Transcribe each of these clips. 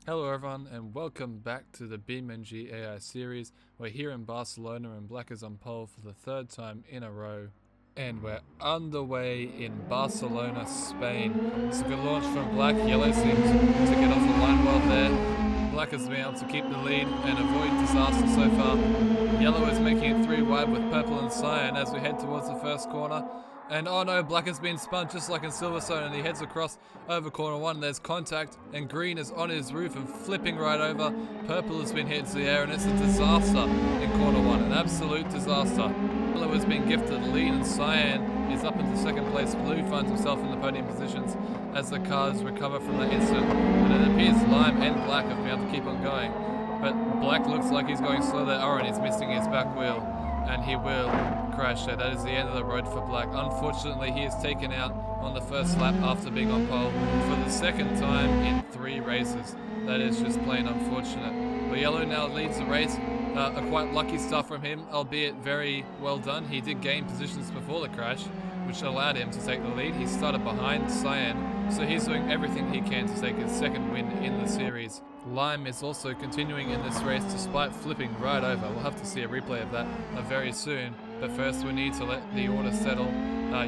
Hello everyone and welcome back to the BeamNG AI series. We're here in Barcelona and Black is on pole for the third time in a row. And we're underway in Barcelona, Spain. It's a good launch from Black. Yellow seems to get off the line well there. Black has been able to keep the lead and avoid disaster so far. Yellow is making it 3 wide with purple and cyan as we head towards the first corner. And oh no, Black has been spun just like in Silverstone and he heads across over corner 1. There's contact and green is on his roof and flipping right over. Purple has been hit into the air and it's a disaster in corner 1, an absolute disaster. Yellow has been gifted the lead and cyan is up into second place. Blue finds himself in the podium positions as the cars recover from the incident. And it appears Lime and Black have been able to keep on going. But Black looks like he's going slow there. Orange is missing his back wheel and he will crash there. That is the end of the road for Black. Unfortunately, he is taken out on the first lap after being on pole for the second time in 3 races. That is just plain unfortunate. But Yellow now leads the race. A quite lucky start from him, albeit very well done. He did gain positions before the crash, which allowed him to take the lead. He started behind Cyan, so he's doing everything he can to take his second win in the series. Lime is also continuing in this race despite flipping right over. We'll have to see a replay of that very soon, but first we need to let the order settle.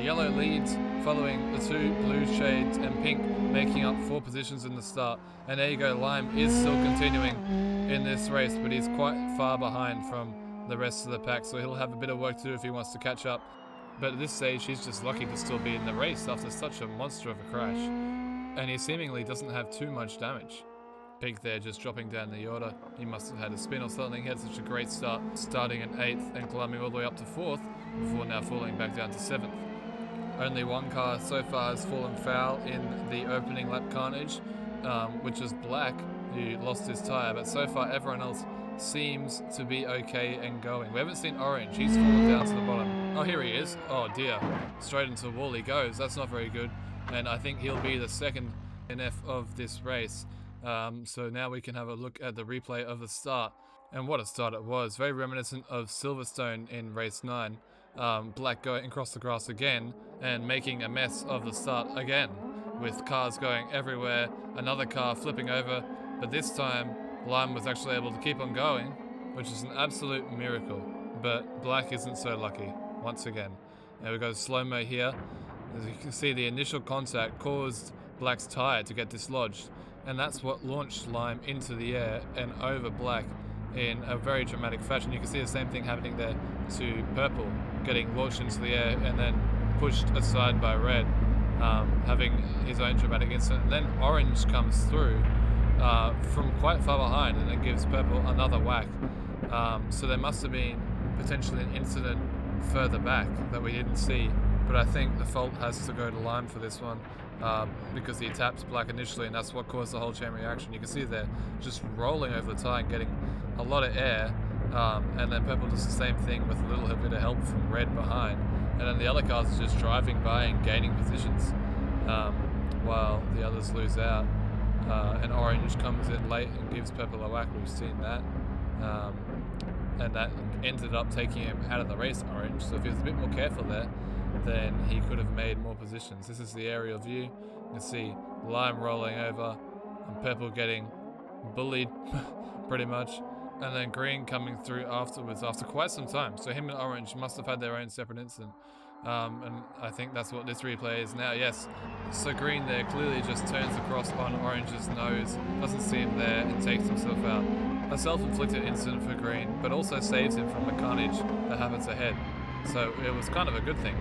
Yellow leads, following the 2 blue shades and pink, making up 4 positions in the start. And there you go, Lime is still continuing in this race, but he's quite far behind from the rest of the pack, so he'll have a bit of work to do if he wants to catch up. But at this stage, he's just lucky to still be in the race after such a monster of a crash. And he seemingly doesn't have too much damage. Pink there just dropping down the order. He must have had a spin or something. He had such a great start, starting in 8th and climbing all the way up to 4th, before now falling back down to 7th. Only one car so far has fallen foul in the opening lap carnage, which is Black, who lost his tyre, but so far everyone else seems to be okay and going. We haven't seen Orange, he's fallen down to the bottom. Oh, here he is. Oh dear, straight into the wall he goes. That's not very good, and I think he'll be the second NF of this race. So now we can have a look at the replay of the start. And what a start it was. Very reminiscent of Silverstone in race 9. Black going across the grass again and making a mess of the start again, with cars going everywhere, another car flipping over, but this time Lime was actually able to keep on going, which is an absolute miracle. But Black isn't so lucky, once again. Now we've got a slow-mo here. As you can see, the initial contact caused Black's tyre to get dislodged, and that's what launched Lime into the air and over Black in a very dramatic fashion. You can see the same thing happening there to Purple, getting launched into the air and then pushed aside by Red, having his own dramatic incident. And then Orange comes through from quite far behind and then gives Purple another whack. So there must have been potentially an incident further back that we didn't see, but I think the fault has to go to Lime for this one, because he tapped Black initially and that's what caused the whole chain reaction. You can see there just rolling over the tyre and getting a lot of air, and then Purple does the same thing with a little bit of help from Red behind, and then the other cars are just driving by and gaining positions, while the others lose out, and Orange comes in late and gives Purple a whack. We've seen that, and that ended up taking him out of the race, Orange. So if he was a bit more careful there, then he could have made more positions. This is the aerial view. You can see Lime rolling over and Purple getting bullied pretty much, and then Green coming through afterwards after quite some time. So him and Orange must have had their own separate incident, and I think that's what this replay is now. Yes, so Green there clearly just turns across on Orange's nose, doesn't see him there and takes himself out. A self-inflicted incident for Green, but also saves him from the carnage that happens ahead. So it was kind of a good thing.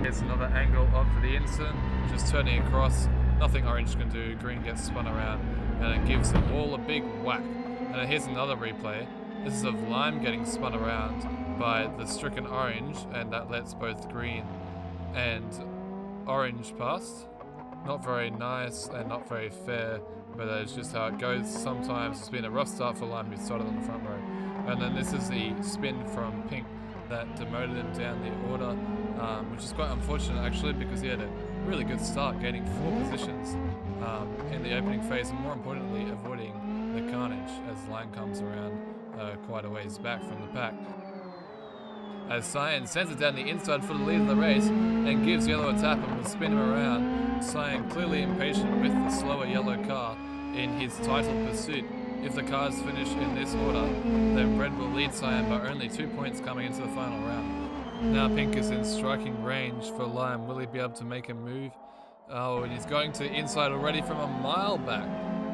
Here's another angle of the incident, just turning across, nothing Orange can do. Green gets spun around and it gives the wall a big whack. And then here's another replay. This is of Lime getting spun around by the stricken Orange, and that lets both Green and Orange pass. Not very nice and not very fair, but it's just how it goes sometimes. It's been a rough start for Lime, who started on the front row. And then this is the spin from Pink that demoted him down the order, which is quite unfortunate actually, because he had a really good start, gaining 4 positions in the opening phase, and more importantly avoiding the carnage as Lime comes around quite a ways back from the pack. As Cyan sends it down the inside for the lead of the race and gives Yellow a tap and will spin him around. Cyan clearly impatient with the slower yellow car in his title pursuit. If the cars finish in this order, then red will lead Cyan by only 2 points coming into the final round. Now pink is in striking range for lime. Will he be able to make a move? Oh, and he's going to inside already from a mile back.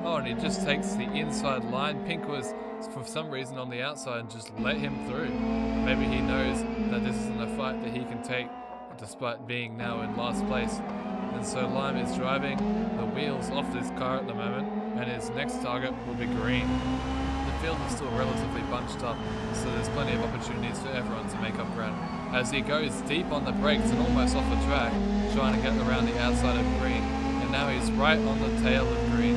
Oh, and he just takes the inside line. Pink was, for some reason, on the outside and just let him through. Maybe he knows that this isn't a fight that he can take, despite being now in last place. And so lime is driving the wheels off this car at the moment, and his next target will be green. The field is still relatively bunched up, so there's plenty of opportunities for everyone to make up ground. As he goes deep on the brakes and almost off the track, trying to get around the outside of green, and now he's right on the tail of green.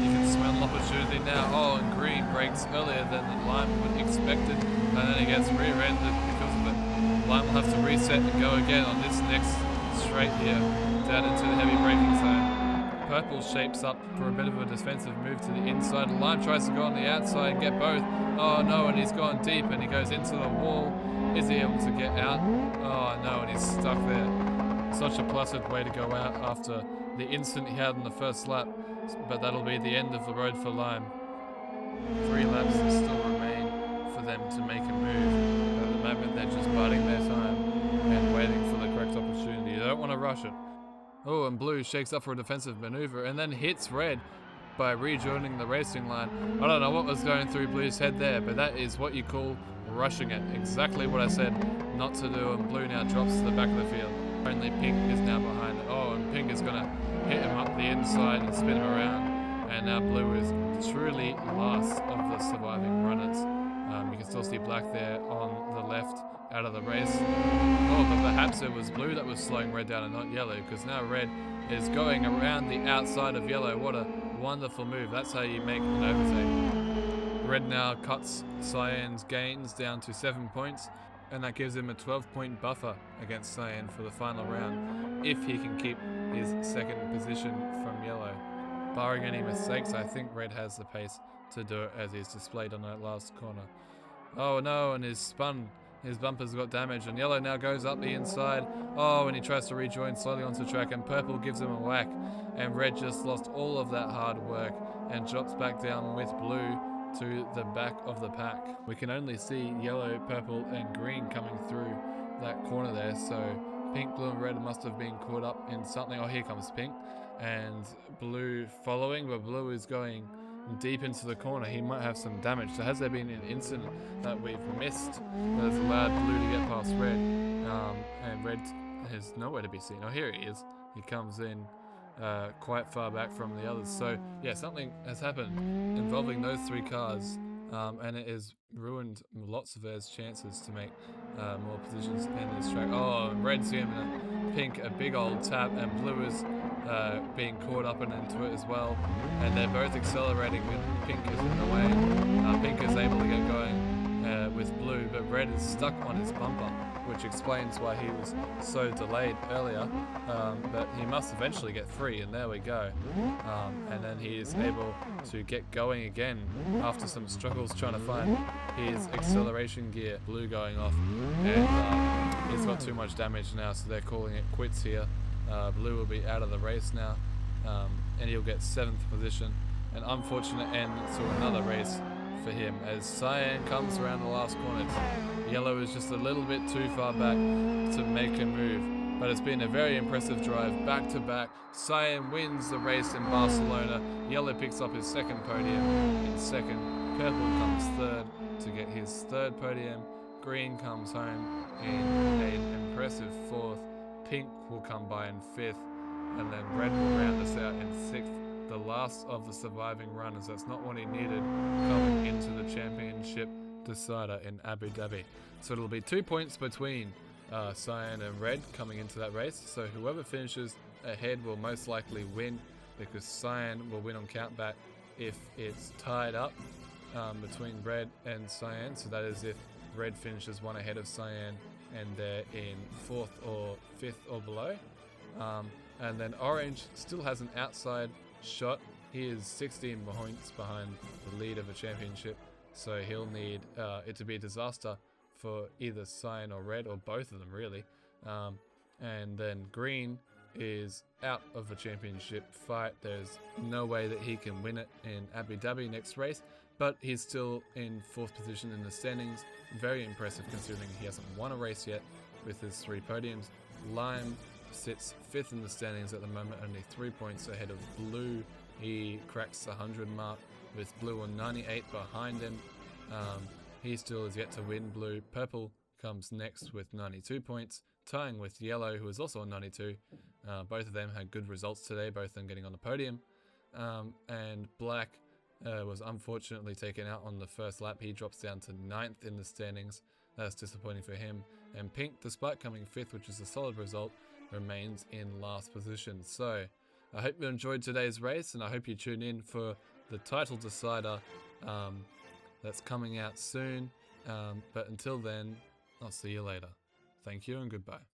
You can smell an opportunity now. Oh, and green brakes earlier than the lime would expected, and then he gets rear-ended because of it. Lime will have to reset and go again on this next straight here, down into the heavy braking zone. Purple shapes up for a bit of a defensive move to the inside. Lime tries to go on the outside and get both. Oh no, and he's gone deep and he goes into the wall. Is he able to get out? Oh no, and he's stuck there. Such a placid way to go out after the instant he had in the first lap, but that'll be the end of the road for lime. 3 laps still remain for them to make a move. At the moment they're just biding their time and waiting for the correct opportunity. You don't want to rush it. Oh, and blue shakes up for a defensive maneuver and then hits red by rejoining the racing line. I don't know what was going through blue's head there, but that is what you call rushing it. Exactly what I said not to do, and blue now drops to the back of the field. Only pink is now behind it. Oh, and pink is going to hit him up the inside and spin him around. And now blue is truly last of the surviving runners. You can still see black there on the left out of the race. Oh, but perhaps it was blue that was slowing red down and not yellow, because now red is going around the outside of yellow. What a wonderful move. That's how you make an overtake. Red now cuts Cyan's gains down to 7 points, and that gives him a 12-point buffer against Cyan for the final round, if he can keep his second position from yellow. Barring any mistakes, I think red has the pace to do it, as he's displayed on that last corner. Oh no, and he's spun. His bumper's got damage, and yellow now goes up the inside. Oh, and he tries to rejoin slowly onto the track, and purple gives him a whack. And red just lost all of that hard work and drops back down with blue to the back of the pack. We can only see yellow, purple, and green coming through that corner there, so pink, blue, and red must have been caught up in something. Oh, here comes pink, and blue following, but blue is going deep into the corner. He might have some damage. So has there been an incident that we've missed that has allowed blue to get past red, and red has nowhere to be seen? Oh, here he is. He comes in quite far back from the others. So yeah, something has happened involving those 3 cars, and it has ruined lots of theirs chances to make more positions in this track. Oh, and red's giving pink a big old tap, and blue is being caught up and into it as well, and they're both accelerating with pink is in the way. Pink is able to get going with blue, but red is stuck on his bumper, which explains why he was so delayed earlier, but he must eventually get free, and there we go. And then he is able to get going again after some struggles trying to find his acceleration gear. Blue going off, and he's got too much damage now, so they're calling it quits here. Blue will be out of the race now, and he'll get 7th position. An unfortunate end to another race for him, as Cyan comes around the last corner. Yellow is just a little bit too far back to make a move, but it's been a very impressive drive back to back. Cyan wins the race in Barcelona. Yellow picks up his 2nd podium in 2nd. Purple comes 3rd to get his 3rd podium. Green comes home in an impressive 4th. Pink will come by in 5th, and then red will round us out in 6th. The last of the surviving runners. That's not what he needed coming into the championship decider in Abu Dhabi. So it'll be 2 points between Cyan and red coming into that race. So whoever finishes ahead will most likely win, because Cyan will win on countback if it's tied up between red and Cyan. So that is if red finishes 1 ahead of Cyan and they're in 4th or 5th or below. And then orange still has an outside shot. He is 16 points behind the lead of a championship, so he'll need it to be a disaster for either Cyan or red, or both of them really. And then green is out of a championship fight. There's no way that he can win it in Abu Dhabi next race, but he's still in 4th position in the standings. Very impressive considering he hasn't won a race yet with his 3 podiums. Lime sits 5th in the standings at the moment, only 3 points ahead of Blue. He cracks the 100 mark with Blue on 98 behind him. He still is yet to win. Blue. Purple comes next with 92 points, tying with Yellow, who is also on 92. Both of them had good results today, both of them getting on the podium. And Black was unfortunately taken out on the first lap. He drops down to 9th in the standings. That's disappointing for him. And Pink, despite coming 5th, which is a solid result, remains in last position. So I hope you enjoyed today's race, and I hope you tune in for the title decider that's coming out soon. But until then, I'll see you later. Thank you and goodbye.